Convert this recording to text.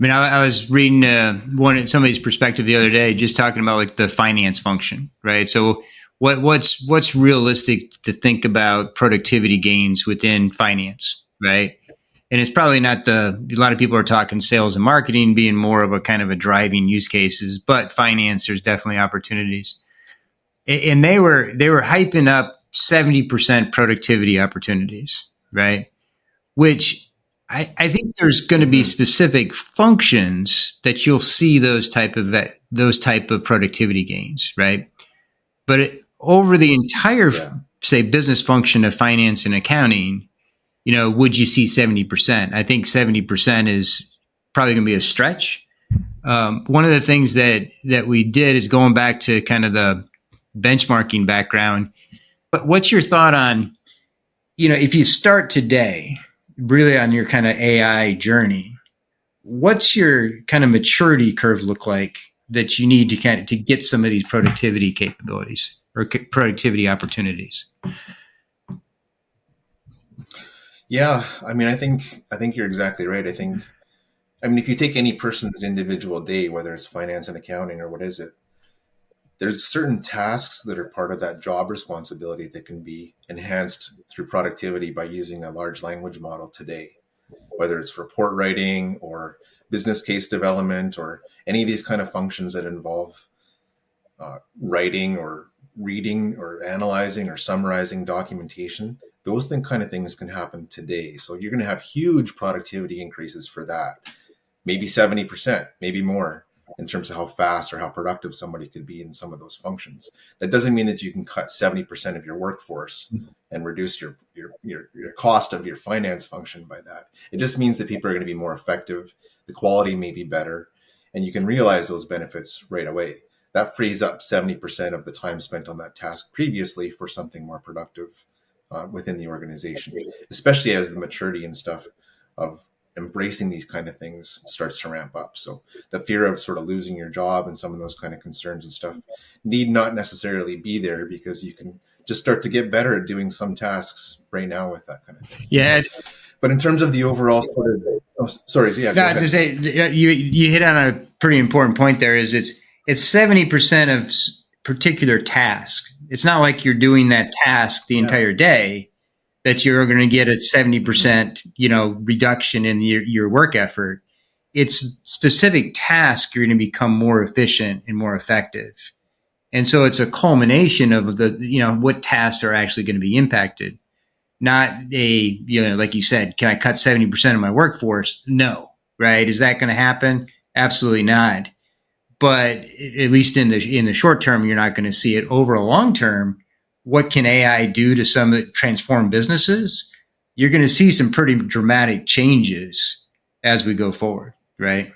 mean, I was reading somebody's perspective the other day, just talking about like the finance function, right? So what's realistic to think about productivity gains within finance, right? And it's probably not a lot of people are talking sales and marketing being more of a kind of a driving use cases, but finance, there's definitely opportunities. And they were hyping up 70% productivity opportunities, right? Which I think there's going to be Mm-hmm. specific functions that you'll see those type of productivity gains, right? But over the entire, Yeah. say, business function of finance and accounting, would you see 70%? I think 70% is probably going to be a stretch. One of the things that we did is going back to kind of the benchmarking background. But what's your thought on, if you start today, really on your kind of AI journey, what's your kind of maturity curve look like that you need to kind of to get some of these productivity capabilities or productivity opportunities? Yeah. I think you're exactly right. I mean, if you take any person's individual day, whether it's finance and accounting or what is it, there's certain tasks that are part of that job responsibility that can be enhanced through productivity by using a large language model today, whether it's report writing or business case development or any of these kind of functions that involve writing or reading or analyzing or summarizing documentation. Those kind of things can happen today. So you're going to have huge productivity increases for that, maybe 70%, maybe more, in terms of how fast or how productive somebody could be in some of those functions. That doesn't mean that you can cut 70% of your workforce and reduce your cost of your finance function by that. It just means that people are going to be more effective, the quality may be better, and you can realize those benefits right away. That frees up 70% of the time spent on that task previously for something more productive within the organization, especially as the maturity and stuff of embracing these kind of things starts to ramp up. So the fear of sort of losing your job and some of those kind of concerns and stuff need not necessarily be there, because you can just start to get better at doing some tasks right now with that kind of thing. Yeah. But in terms of the overall sort of, oh, sorry, yeah, No, go I was ahead. going to say, you hit on a pretty important point there. Is it's 70% of particular tasks. It's not like you're doing that task the Yeah. entire day that you're going to get a Mhm. 70% reduction in your work effort. It's specific tasks you're going to become more efficient and more effective. And so it's a culmination of the what tasks are actually going to be impacted. Not like you said, can I cut 70% of my workforce? No. Right? Is that going to happen? Absolutely not. But at least in the short term, you're not going to see it. Over a long term, what can AI do to some transform businesses? You're going to see some pretty dramatic changes as we go forward, right?